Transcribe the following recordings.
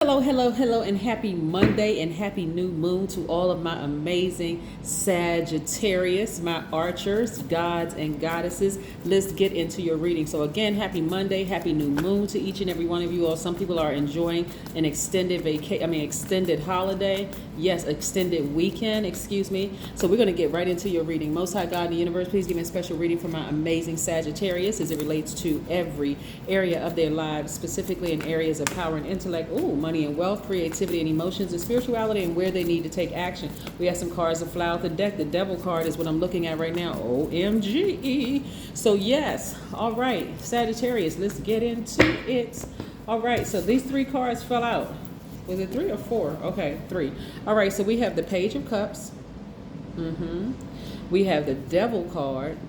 Hello, hello, hello, and happy Monday and happy new moon to all of my amazing Sagittarius, my archers, gods, and goddesses. Let's get into your reading. So, again, happy Monday, happy new moon to each and every one of you all. Some people are enjoying an extended holiday. Yes, extended weekend, excuse me. So, we're going to get right into your reading. Most High God in the universe, please give me a special reading for my amazing Sagittarius as it relates to every area of their lives, specifically in areas of power and intellect. Ooh, money and wealth, creativity and emotions, and spirituality, and where they need to take action. We have some cards that fly out the deck. The devil card is what I'm looking at right now. OMG. So yes, all right, Sagittarius, let's get into it. All right, so these three cards fell out. Was it 3 or 4? Okay, 3. All right, so we have the Page of Cups. We have the Devil card.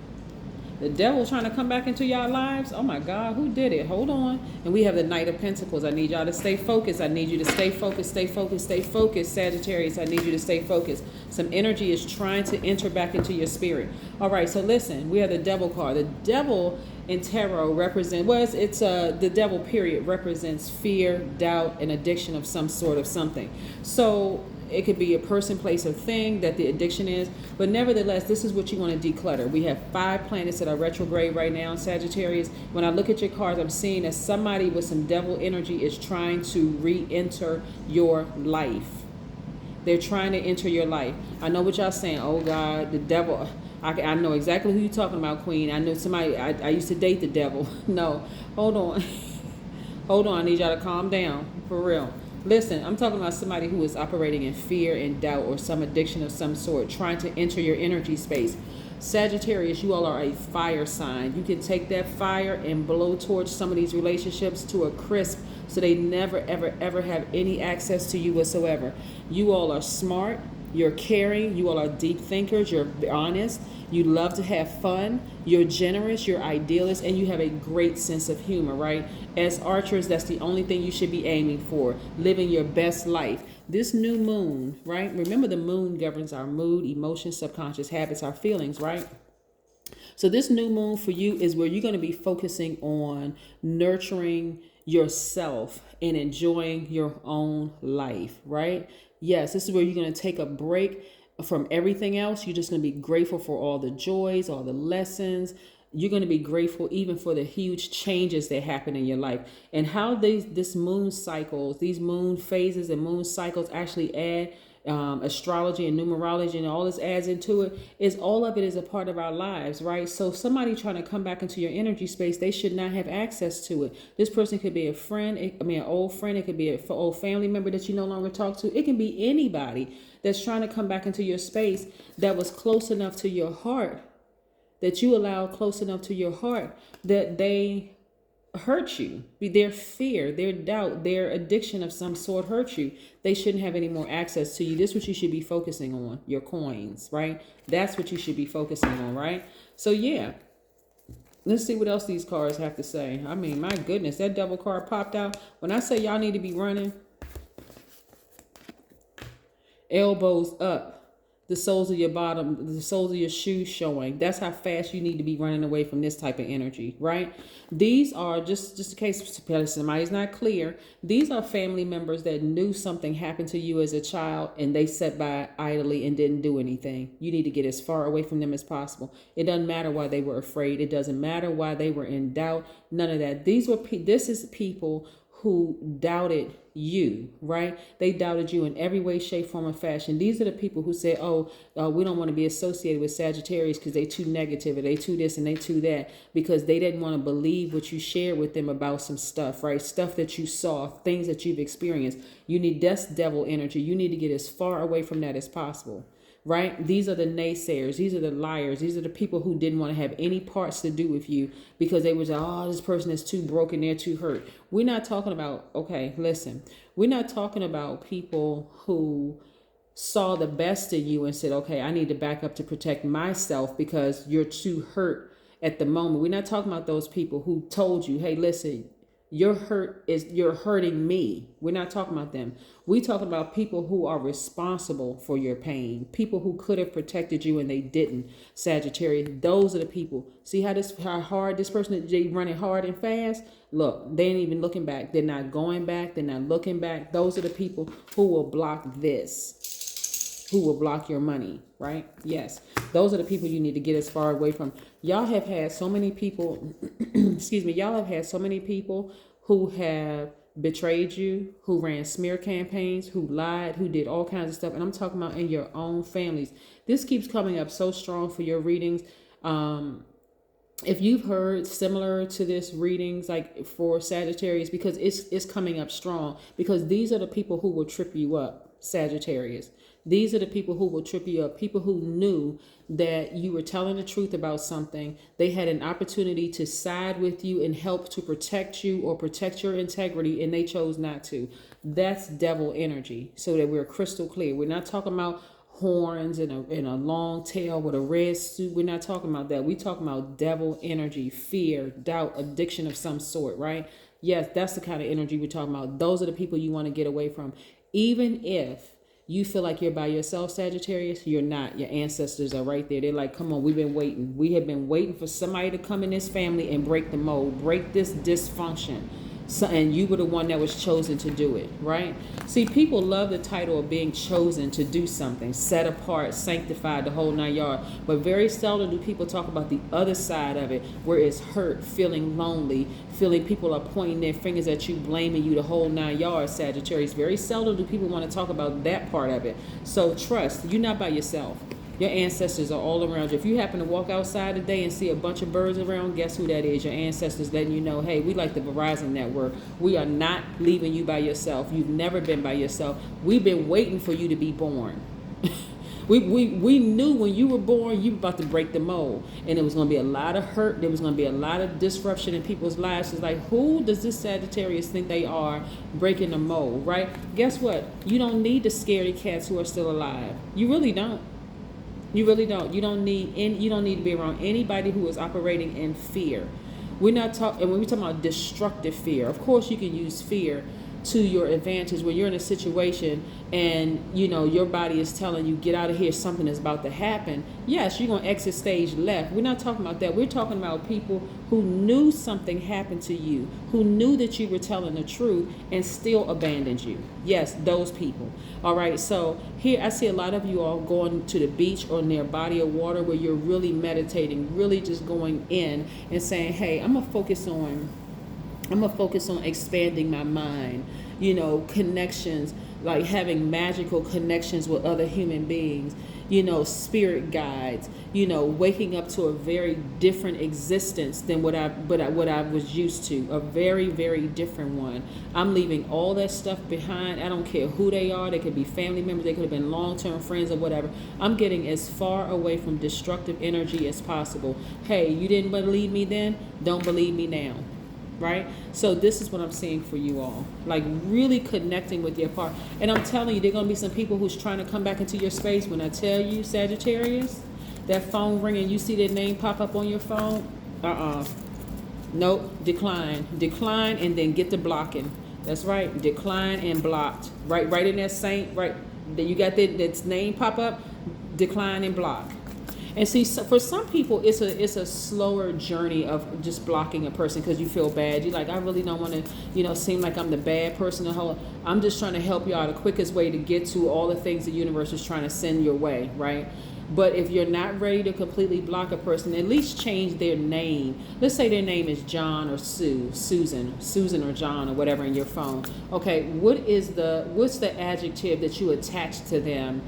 The devil trying to come back into y'all lives. Oh my God, who did it? Hold on. And we have the Knight of Pentacles. I need y'all to stay focused. I need you to stay focused, stay focused, stay focused, Sagittarius. I need you to stay focused. Some energy is trying to enter back into your spirit. All right, so listen, we have the Devil card. The devil in tarot represents, the devil period represents fear, doubt, and addiction of some sort of something. So it could be a person, place, or thing that the addiction is. But nevertheless, this is what you want to declutter. We have 5 planets that are retrograde right now, Sagittarius. When I look at your cards, I'm seeing that somebody with some devil energy is trying to re-enter your life. They're trying to enter your life. I know what y'all saying. Oh God, the devil. I know exactly who you're talking about, Queen. I know somebody, I used to date the devil. No, hold on. Hold on, I need y'all to calm down, for real. Listen, I'm talking about somebody who is operating in fear and doubt or some addiction of some sort, trying to enter your energy space. Sagittarius, you all are a fire sign. You can take that fire and blow towards some of these relationships to a crisp so they never, ever, ever have any access to you whatsoever. You all are smart. You're caring. You all are deep thinkers. You're honest. You love to have fun. You're generous. You're idealist. And you have a great sense of humor, right? As archers, that's the only thing you should be aiming for. Living your best life. This new moon, right? Remember, the moon governs our mood, emotions, subconscious habits, our feelings, right? So this new moon for you is where you're going to be focusing on nurturing yourself and enjoying your own life, right? Yes, this is where you're going to take a break from everything else. You're just going to be grateful for all the joys, all the lessons. You're going to be grateful even for the huge changes that happen in your life, and how this moon cycles, these moon phases and moon cycles actually add astrology and numerology and all this adds into it. Is all of it is a part of our lives, right? So somebody trying to come back into your energy space, they should not have access to it. This person could be a friend, an old friend. It could be an old family member that you no longer talk to. It can be anybody that's trying to come back into your space that was close enough to your heart, that you allow close enough to your heart, that they hurt you. Their fear, their doubt, their addiction of some sort hurt you. They shouldn't have any more access to you. This is what you should be focusing on, your coins, right? That's what you should be focusing on, right? So yeah, let's see what else these cards have to say. I mean, my goodness, that Devil card popped out. When I say y'all need to be running, elbows up, the soles of your bottom, the soles of your shoes showing. That's how fast you need to be running away from this type of energy, right? These are, just in case somebody's not clear, these are family members that knew something happened to you as a child and they sat by idly and didn't do anything. You need to get as far away from them as possible. It doesn't matter why they were afraid. It doesn't matter why they were in doubt. None of that. This is people who doubted you, right? They doubted you in every way, shape, form, or fashion. These are the people who say, we don't want to be associated with Sagittarius because they too negative, or they too this and they too that, because they didn't want to believe what you shared with them about some stuff, right? Stuff that you saw, things that you've experienced. That's devil energy. You need to get as far away from that as possible. Right? These are the naysayers. These are the liars. These are the people who didn't want to have any parts to do with you because they were like, this person is too broken. They're too hurt. We're not talking about, listen, we're not talking about people who saw the best in you and said, I need to back up to protect myself because you're too hurt at the moment. We're not talking about those people who told you, hey, listen, you're hurting me. We're not talking about them. We talking about people who are responsible for your pain, people who could have protected you and they didn't. Sagittarius, those are the people. See how hard this person, they running hard and fast. Look, they ain't even looking back. They're not going back. They're not looking back. Those are the people who will block this, who will block your money, right? Yes, those are the people you need to get as far away from. Y'all have had so many people, excuse me, y'all have had so many people who have betrayed you, who ran smear campaigns, who lied, who did all kinds of stuff. And I'm talking about in your own families. This keeps coming up so strong for your readings. If you've heard similar to this readings, like for Sagittarius, because it's coming up strong, because these are the people who will trip you up, Sagittarius. These are the people who will trip you up, people who knew that you were telling the truth about something. They had an opportunity to side with you and help to protect you or protect your integrity, and they chose not to. That's devil energy, so that we're crystal clear. We're not talking about horns and a long tail with a red suit. We're not talking about that. We're talking about devil energy, fear, doubt, addiction of some sort, right? Yes, that's the kind of energy we're talking about. Those are the people you want to get away from. Even if you feel like you're by yourself, Sagittarius, you're not. Your ancestors are right there. They're like, come on, we've been waiting. We have been waiting for somebody to come in this family and break the mold, break this dysfunction. So, and you were the one that was chosen to do it, right? See, people love the title of being chosen to do something, set apart, sanctified, the whole 9 yards. But very seldom do people talk about the other side of it, where it's hurt, feeling lonely, feeling people are pointing their fingers at you, blaming you, the whole 9 yards, Sagittarius. Very seldom do people want to talk about that part of it. So trust, you're not by yourself. Your ancestors are all around you. If you happen to walk outside today and see a bunch of birds around, guess who that is? Your ancestors letting you know, hey, we like the Verizon network. We are not leaving you by yourself. You've never been by yourself. We've been waiting for you to be born. We knew when you were born, you were about to break the mold. And it was going to be a lot of hurt. There was going to be a lot of disruption in people's lives. It's like, who does this Sagittarius think they are breaking the mold, right? Guess what? You don't need the scaredy cats who are still alive. You really don't. You really don't. You don't need to be around anybody who is operating in fear. We're not talking, and when we're talking about destructive fear, of course you can use fear to your advantage when you're in a situation and your body is telling you, get out of here, something is about to happen. Yes, you're going to exit stage left. We're not talking about that. We're talking about people who knew something happened to you, who knew that you were telling the truth and still abandoned you. Yes, those people. All right, so here I see a lot of you all going to the beach or near a body of water where you're really meditating, really just going in and saying, hey, I'm going to focus on expanding my mind, connections, like having magical connections with other human beings, spirit guides, waking up to a very different existence than what I was used to, a very, very different one. I'm leaving all that stuff behind. I don't care who they are. They could be family members. They could have been long-term friends or whatever. I'm getting as far away from destructive energy as possible. Hey, you didn't believe me then? Don't believe me now. Right? So this is what I'm seeing for you all. Like really connecting with your part. And I'm telling you, there are going to be some people who's trying to come back into your space. When I tell you, Sagittarius, that phone ringing, you see their name pop up on your phone? Nope. Decline, and then get to blocking. That's right. Decline and blocked. Right in that saint, right. Then you got that name pop up, decline and block. And see, so for some people, it's a slower journey of just blocking a person because you feel bad. You're like, I really don't want to, seem like I'm the bad person. I'm just trying to help you out. The quickest way to get to all the things the universe is trying to send your way, right? But if you're not ready to completely block a person, at least change their name. Let's say their name is John or Susan or John or whatever in your phone. Okay, what's the adjective that you attach to them?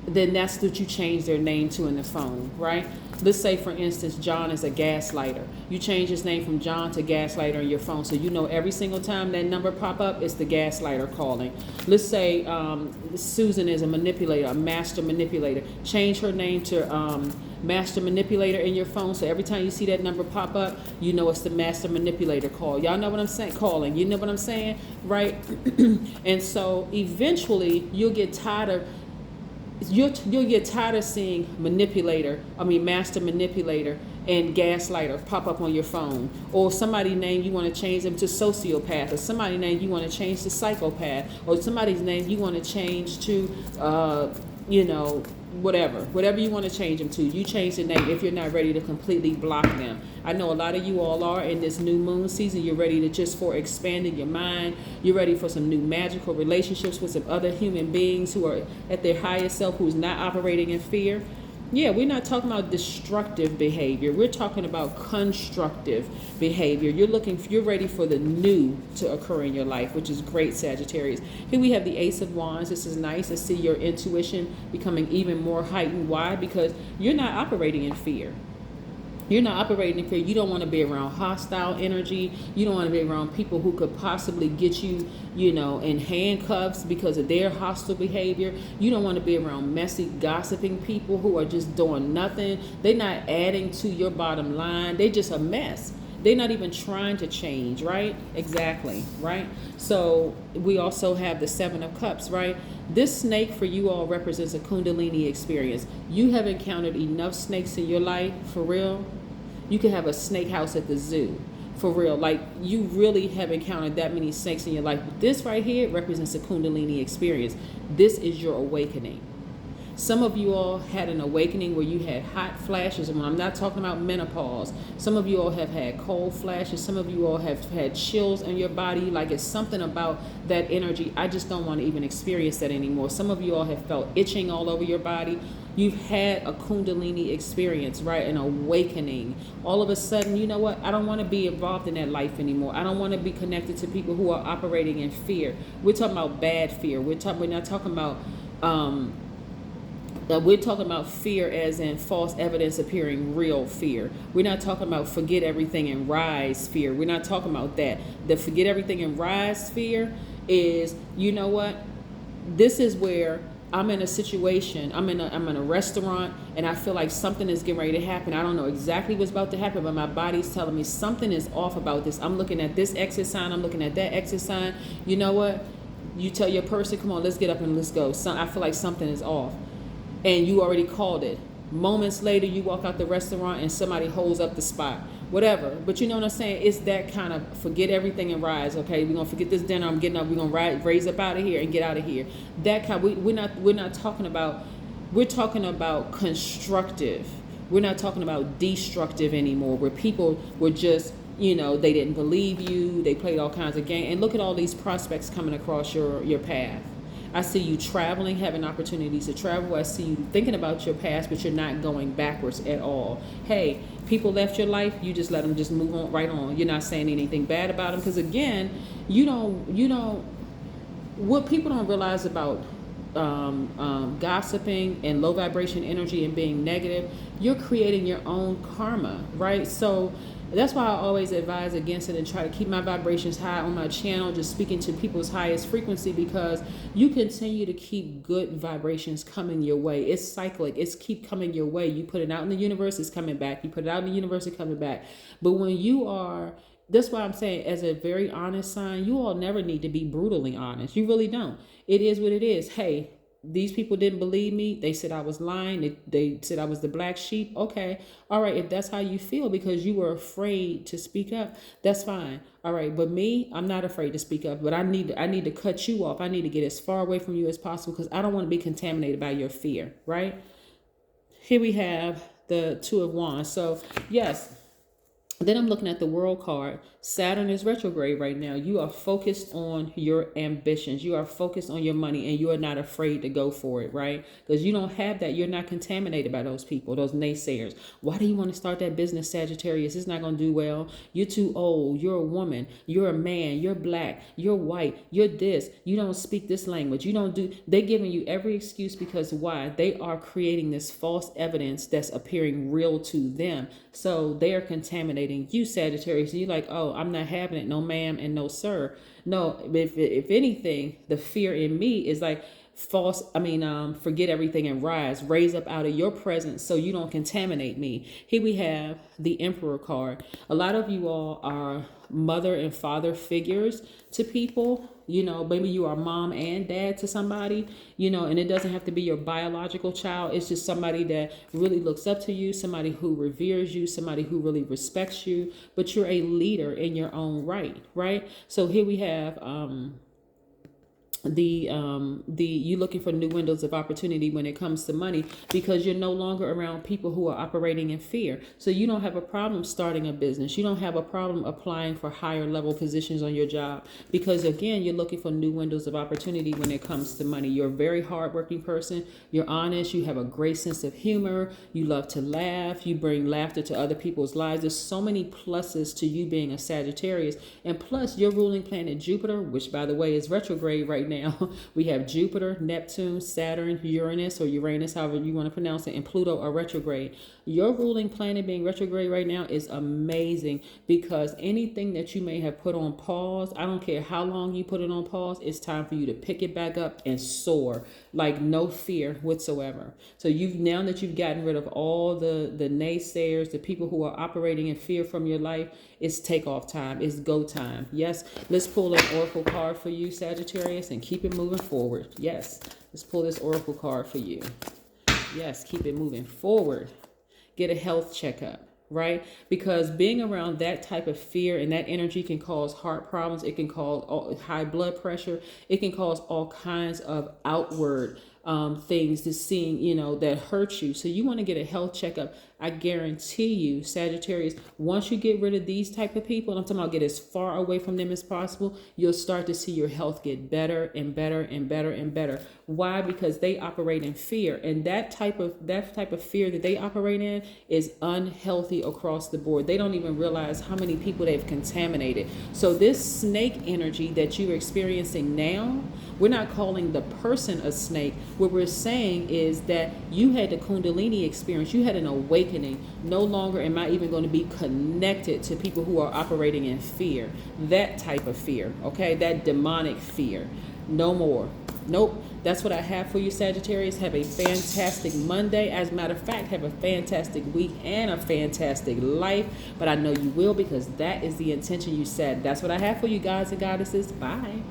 Then that's what you change their name to in the phone, right? Let's say, for instance, John is a gaslighter. You change his name from John to gaslighter in your phone, so every single time that number pop up, it's the gaslighter calling. Let's say Susan is a manipulator, a master manipulator. Change her name to master manipulator in your phone, so every time you see that number pop up, it's the master manipulator call. Y'all know what I'm saying? Calling. You know what I'm saying, right? And so eventually you'll get tired of seeing master manipulator and gaslighter pop up on your phone, or somebody's name you want to change them to sociopath, or somebody's name you want to change to psychopath, or somebody's name you want to change to whatever you want to change them to. You change the name if you're not ready to completely block them. I know a lot of you all are in this new moon season. You're ready to just for expanding your mind. You're ready for some new magical relationships with some other human beings who are at their highest self, who's not operating in fear. Yeah, we're not talking about destructive behavior. We're talking about constructive behavior. You're ready for the new to occur in your life, which is great, Sagittarius. Here we have the Ace of Wands. This is nice to see your intuition becoming even more heightened. Why? Because you're not operating in fear. You're not operating in fear. You don't want to be around hostile energy. You don't want to be around people who could possibly get you, in handcuffs because of their hostile behavior. You don't want to be around messy, gossiping people who are just doing nothing. They're not adding to your bottom line. They're just a mess. They're not even trying to change, right? Exactly, right? So we also have the Seven of Cups, right? This snake for you all represents a Kundalini experience. You have encountered enough snakes in your life, for real. You could have a snake house at the zoo, for real. Like, you really have encountered that many snakes in your life. But this right here represents a Kundalini experience. This is your awakening. Some of you all had an awakening where you had hot flashes, and when I'm not talking about menopause, some of you all have had cold flashes. Some of you all have had chills in your body. Like, it's something about that energy. I just don't want to even experience that anymore. Some of you all have felt itching all over your body. You've had a Kundalini experience, right? An awakening. All of a sudden, you know what? I don't want to be involved in that life anymore. I don't want to be connected to people who are operating in fear. We're talking about bad fear. We're not talking about we're talking about fear as in false evidence appearing real fear. We're not talking about forget everything and rise fear. We're not talking about that. The forget everything and rise fear is, you know what? This is where I'm in a situation, I'm in a restaurant, and I feel like something is getting ready to happen. I don't know exactly what's about to happen, but my body's telling me something is off about this. I'm looking at this exit sign, I'm looking at that exit sign. You know what? You tell your person, come on, let's get up and let's go. I feel like something is off. And you already called it. Moments later, you walk out the restaurant and somebody holds up the spot. Whatever. But you know what I'm saying? It's that kind of forget everything and rise. Okay, we're gonna forget this dinner. I'm getting up. We're gonna raise up out of here and get out of here. That kind. We're not talking about. We're talking about constructive. We're not talking about destructive anymore. Where people were just, they didn't believe you. They played all kinds of games. And look at all these prospects coming across your path. I see you traveling, having opportunities to travel. I see you thinking about your past, but you're not going backwards at all. Hey, people left your life, you just let them just move on right on. You're not saying anything bad about them, because again, what people don't realize about gossiping and low vibration energy and being negative, you're creating your own karma, right? So that's why I always advise against it and try to keep my vibrations high on my channel, just speaking to people's highest frequency, because you continue to keep good vibrations coming your way. It's cyclic. It's keep coming your way. You put it out in the universe, it's coming back. You put it out in the universe, it's coming back. But when you are, that's why I'm saying, as a very honest sign, you all never need to be brutally honest. You really don't. It is what it is. Hey, these people didn't believe me. They said I was lying. They said I was the black sheep. Okay. All right. If that's how you feel because you were afraid to speak up, that's fine. All right. But me, I'm not afraid to speak up, but I need to cut you off. I need to get as far away from you as possible because I don't want to be contaminated by your fear. Right. Here we have the Two of Wands. So yes. Then I'm looking at the World card. Saturn is retrograde right now. You are focused on your ambitions. You are focused on your money, and you are not afraid to go for it, right? Because you don't have that. You're not contaminated by those people, those naysayers. Why do you want to start that business, Sagittarius? It's not going to do well. You're too old. You're a woman. You're a man. You're black. You're white. You're this. You don't speak this language. You don't do. They're giving you every excuse because why? They are creating this false evidence that's appearing real to them. So they are contaminating you, Sagittarius. And you're like, oh, I'm not having it. No, ma'am, and no, sir. No, if anything, the fear in me is like, forget everything and rise, raise up out of your presence so you don't contaminate me. Here we have the Emperor card. A lot of you all are mother and father figures to people. Maybe you are mom and dad to somebody, and it doesn't have to be your biological child. It's just somebody that really looks up to you, somebody who reveres you, somebody who really respects you, but you're a leader in your own right? So here we have, you looking for new windows of opportunity when it comes to money, because you're no longer around people who are operating in fear. So you don't have a problem starting a business. You don't have a problem applying for higher level positions on your job, because again, you're looking for new windows of opportunity when it comes to money. You're a very hardworking person. You're honest. You have a great sense of humor. You love to laugh. You bring laughter to other people's lives. There's so many pluses to you being a Sagittarius. And plus, your ruling planet Jupiter, which by the way is retrograde right now. We have Jupiter, Neptune, Saturn, Uranus, or Uranus, however you want to pronounce it, and Pluto are retrograde. Your ruling planet being retrograde right now is amazing, because anything that you may have put on pause, I don't care how long you put it on pause, it's time for you to pick it back up and soar like no fear whatsoever. So now that you've gotten rid of all the naysayers, the people who are operating in fear from your life, it's takeoff time. It's go time. Yes, let's pull an oracle card for you, Sagittarius, and keep it moving forward. Yes, let's pull this oracle card for you. Yes, keep it moving forward. Get a health checkup, right? Because being around that type of fear and that energy can cause heart problems. It can cause high blood pressure. It can cause all kinds of outward things to seeing, that hurt you. So you want to get a health checkup. I guarantee you, Sagittarius, once you get rid of these type of people, and I'm talking about get as far away from them as possible, you'll start to see your health get better and better and better and better. Why? Because they operate in fear, and that type of fear that they operate in is unhealthy across the board. They don't even realize how many people they've contaminated. So this snake energy that you're experiencing now, we're not calling the person a snake. What we're saying is that you had the Kundalini experience. You had an awakening. No longer am I even going to be connected to people who are operating in fear. That type of fear, okay? That demonic fear. No more. Nope. That's what I have for you, Sagittarius. Have a fantastic Monday. As a matter of fact, have a fantastic week and a fantastic life. But I know you will, because that is the intention you set. That's what I have for you, guys and goddesses. Bye.